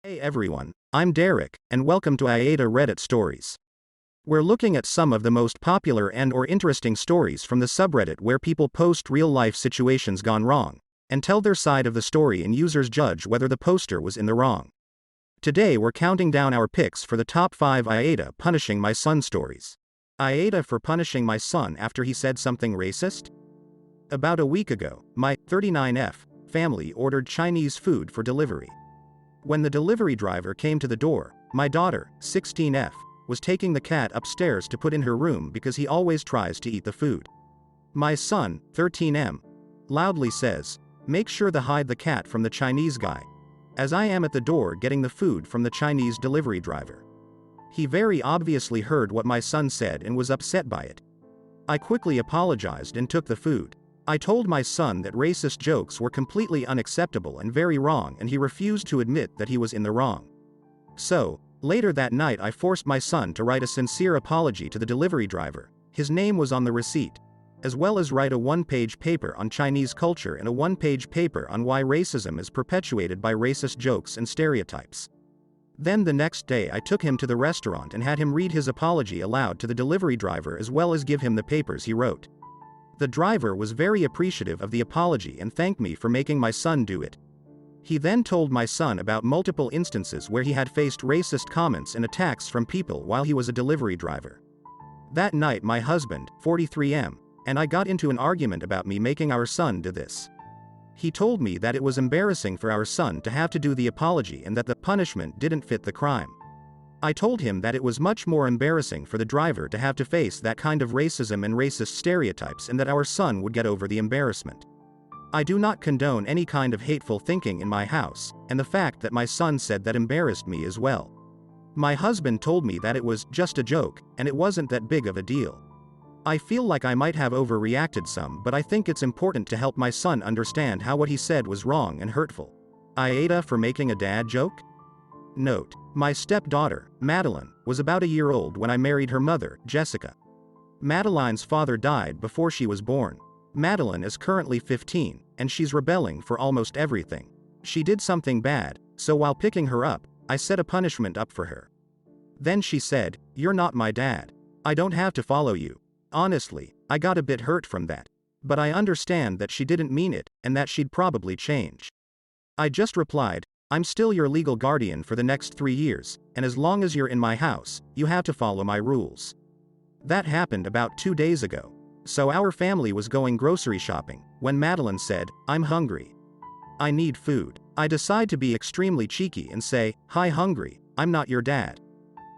Hey everyone, I'm Derek, and welcome to AITA Reddit Stories. We're looking at some of the most popular and/or interesting stories from the subreddit where people post real-life situations gone wrong, and tell their side of the story and users judge whether the poster was in the wrong. Today we're counting down our picks for the top 5 AITA punishing my son stories. AITA for punishing my son after he said something racist? About a week ago, my 39F family ordered Chinese food for delivery. When the delivery driver came to the door, my daughter, 16F, was taking the cat upstairs to put in her room because he always tries to eat the food. My son, 13M, loudly says, "Make sure to hide the cat from the Chinese guy," as I am at the door getting the food from the Chinese delivery driver. He very obviously heard what my son said and was upset by it. I quickly apologized and took the food. I told my son that racist jokes were completely unacceptable and very wrong, and he refused to admit that he was in the wrong. So, later that night I forced my son to write a sincere apology to the delivery driver. His name was on the receipt, as well as write a one-page paper on Chinese culture and a one-page paper on why racism is perpetuated by racist jokes and stereotypes. Then the next day I took him to the restaurant and had him read his apology aloud to the delivery driver as well as give him the papers he wrote. The driver was very appreciative of the apology and thanked me for making my son do it. He then told my son about multiple instances where he had faced racist comments and attacks from people while he was a delivery driver. That night my husband, 43M, and I got into an argument about me making our son do this. He told me that it was embarrassing for our son to have to do the apology and that the punishment didn't fit the crime. I told him that it was much more embarrassing for the driver to have to face that kind of racism and racist stereotypes and that our son would get over the embarrassment. I do not condone any kind of hateful thinking in my house, and the fact that my son said that embarrassed me as well. My husband told me that it was just a joke, and it wasn't that big of a deal. I feel like I might have overreacted some, but I think it's important to help my son understand how what he said was wrong and hurtful. AITA for making a dad joke? Note: my stepdaughter, Madeline, was about a year old when I married her mother, Jessica. Madeline's father died before she was born. Madeline is currently 15, and she's rebelling for almost everything. She did something bad, so while picking her up, I set a punishment up for her. Then she said, "You're not my dad. I don't have to follow you." Honestly, I got a bit hurt from that. But I understand that she didn't mean it, and that she'd probably change. I just replied, "I'm still your legal guardian for the next 3 years, and as long as you're in my house, you have to follow my rules." That happened about 2 days ago. So our family was going grocery shopping, when Madeline said, "I'm hungry. I need food." I decide to be extremely cheeky and say, "Hi hungry, I'm not your dad."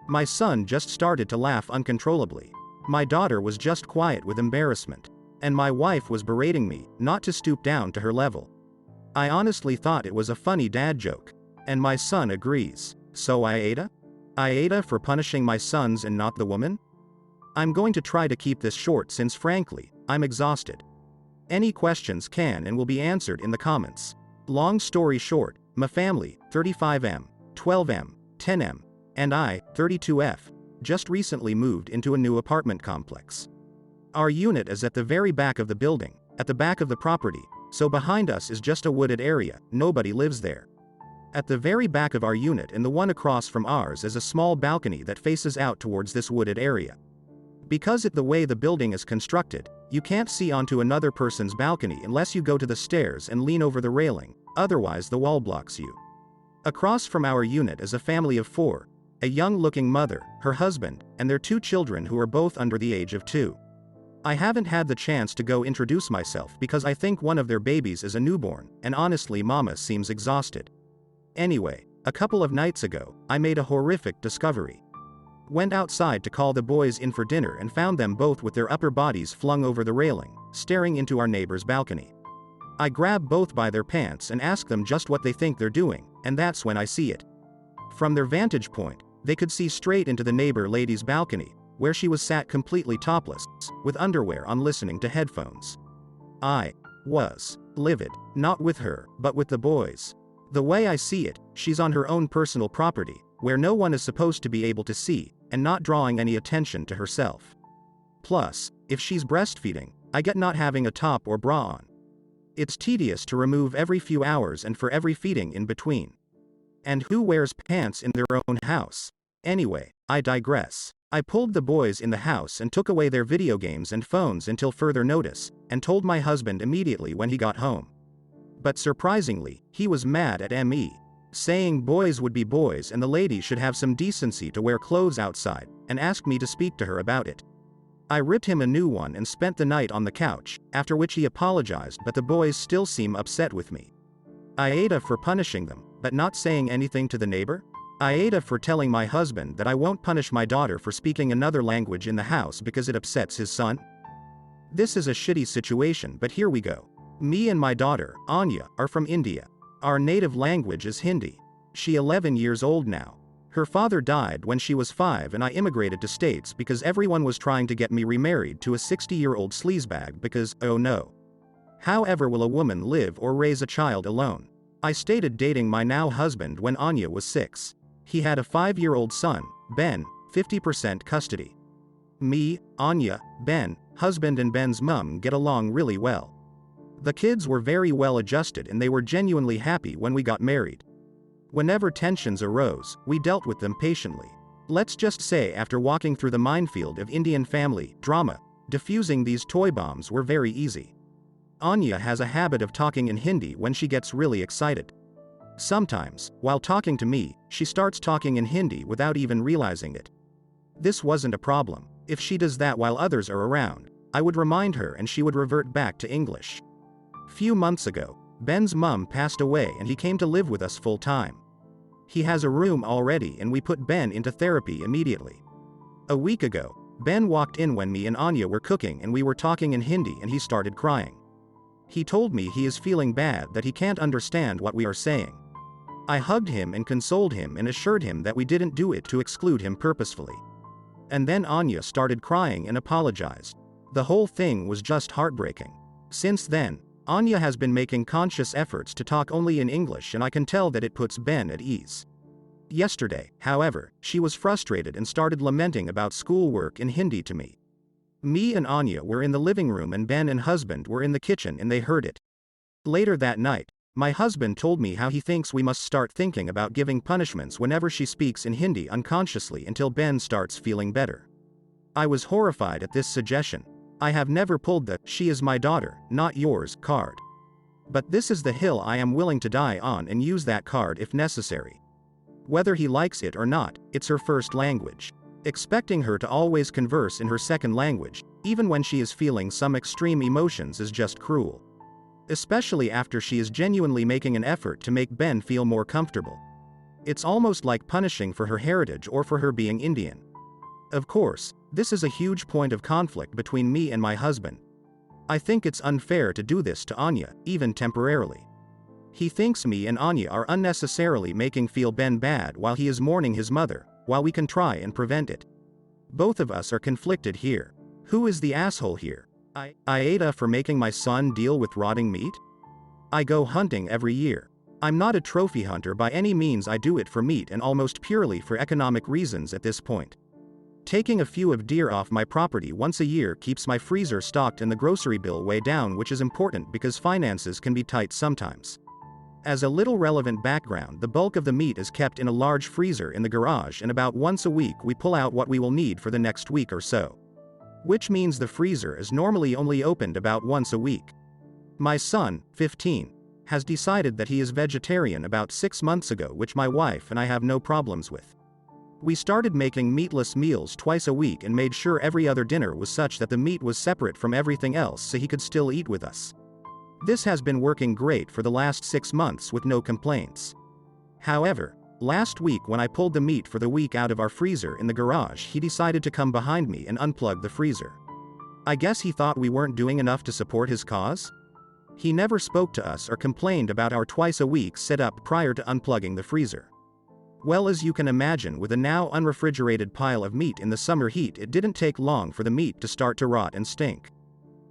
My son just started to laugh uncontrollably. My daughter was just quiet with embarrassment. And my wife was berating me, not to stoop down to her level. I honestly thought it was a funny dad joke. And my son agrees. So AITA? AITA for punishing my sons and not the woman? I'm going to try to keep this short since frankly, I'm exhausted. Any questions can and will be answered in the comments. Long story short, my family, 35M, 12M, 10M, and I, 32F, just recently moved into a new apartment complex. Our unit is at the very back of the building, at the back of the property, so behind us is just a wooded area, nobody lives there. At the very back of our unit and the one across from ours is a small balcony that faces out towards this wooded area. Because of the way the building is constructed, you can't see onto another person's balcony unless you go to the stairs and lean over the railing, otherwise the wall blocks you. Across from our unit is a family of 4, a young-looking mother, her husband, and their 2 children who are both under the age of 2. I haven't had the chance to go introduce myself because I think one of their babies is a newborn, and honestly mama seems exhausted. Anyway, a couple of nights ago, I made a horrific discovery. Went outside to call the boys in for dinner and found them both with their upper bodies flung over the railing, staring into our neighbor's balcony. I grab both by their pants and ask them just what they think they're doing, and that's when I see it. From their vantage point, they could see straight into the neighbor lady's balcony, where she was sat completely topless, with underwear on listening to headphones. I was livid, not with her, but with the boys. The way I see it, she's on her own personal property, where no one is supposed to be able to see, and not drawing any attention to herself. Plus, if she's breastfeeding, I get not having a top or bra on. It's tedious to remove every few hours and for every feeding in between. And who wears pants in their own house? Anyway, I digress. I pulled the boys in the house and took away their video games and phones until further notice, and told my husband immediately when he got home. But surprisingly, he was mad at me, saying boys would be boys and the lady should have some decency to wear clothes outside, and asked me to speak to her about it. I ripped him a new one and spent the night on the couch, after which he apologized, but the boys still seem upset with me. AITA for punishing them, but not saying anything to the neighbor? AITA for telling my husband that I won't punish my daughter for speaking another language in the house because it upsets his son? This is a shitty situation, but here we go. Me and my daughter, Anya, are from India. Our native language is Hindi. She's 11 years old now. Her father died when she was 5 and I immigrated to States because everyone was trying to get me remarried to a 60-year-old sleazebag because, oh no. However will a woman live or raise a child alone? I started dating my now husband when Anya was 6. He had a 5-year-old son, Ben, 50% custody. Me, Anya, Ben, husband and Ben's mum get along really well. The kids were very well adjusted and they were genuinely happy when we got married. Whenever tensions arose, we dealt with them patiently. Let's just say after walking through the minefield of Indian family drama, diffusing these toy bombs were very easy. Anya has a habit of talking in Hindi when she gets really excited. Sometimes, while talking to me, she starts talking in Hindi without even realizing it. This wasn't a problem. If she does that while others are around, I would remind her and she would revert back to English. Few months ago, Ben's mum passed away and he came to live with us full time. He has a room already and we put Ben into therapy immediately. A week ago, Ben walked in when me and Anya were cooking and we were talking in Hindi and he started crying. He told me he is feeling bad, that he can't understand what we are saying. I hugged him and consoled him and assured him that we didn't do it to exclude him purposefully. And then Anya started crying and apologized. The whole thing was just heartbreaking. Since then, Anya has been making conscious efforts to talk only in English and I can tell that it puts Ben at ease. Yesterday, however, she was frustrated and started lamenting about schoolwork in Hindi to me. Me and Anya were in the living room and Ben and husband were in the kitchen and they heard it. Later that night, my husband told me how he thinks we must start thinking about giving punishments whenever she speaks in Hindi unconsciously until Ben starts feeling better. I was horrified at this suggestion. I have never pulled the "she is my daughter, not yours" card. But this is the hill I am willing to die on and use that card if necessary. Whether he likes it or not, it's her first language. Expecting her to always converse in her second language, even when she is feeling some extreme emotions, is just cruel. Especially after she is genuinely making an effort to make Ben feel more comfortable. It's almost like punishing for her heritage or for her being Indian. Of course, this is a huge point of conflict between me and my husband. I think it's unfair to do this to Anya, even temporarily. He thinks me and Anya are unnecessarily making feel Ben bad while he is mourning his mother, while we can try and prevent it. Both of us are conflicted here. Who is the asshole here? AITA for making my son deal with rotting meat? I go hunting every year. I'm not a trophy hunter by any means, I do it for meat and almost purely for economic reasons at this point. Taking a few of deer off my property once a year keeps my freezer stocked and the grocery bill way down, which is important because finances can be tight sometimes. As a little relevant background, the bulk of the meat is kept in a large freezer in the garage and about once a week we pull out what we will need for the next week or so. Which means the freezer is normally only opened about once a week. My son, 15, has decided that he is vegetarian about 6 months ago, which my wife and I have no problems with. We started making meatless meals twice a week and made sure every other dinner was such that the meat was separate from everything else so he could still eat with us. This has been working great for the last 6 months with no complaints. However, last week when I pulled the meat for the week out of our freezer in the garage, he decided to come behind me and unplug the freezer. I guess he thought we weren't doing enough to support his cause? He never spoke to us or complained about our twice a week setup prior to unplugging the freezer. Well, as you can imagine, with a now unrefrigerated pile of meat in the summer heat, it didn't take long for the meat to start to rot and stink.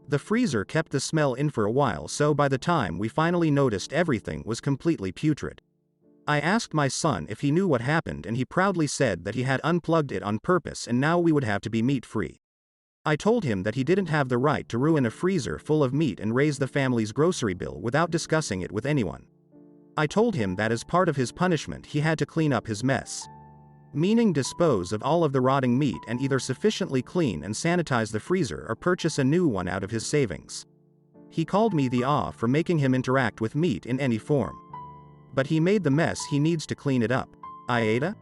The freezer kept the smell in for a while, so by the time we finally noticed, everything was completely putrid. I asked my son if he knew what happened and he proudly said that he had unplugged it on purpose and now we would have to be meat-free. I told him that he didn't have the right to ruin a freezer full of meat and raise the family's grocery bill without discussing it with anyone. I told him that as part of his punishment he had to clean up his mess. Meaning dispose of all of the rotting meat and either sufficiently clean and sanitize the freezer or purchase a new one out of his savings. He called me the awe for making him interact with meat in any form. But he made the mess, he needs to clean it up. AITA?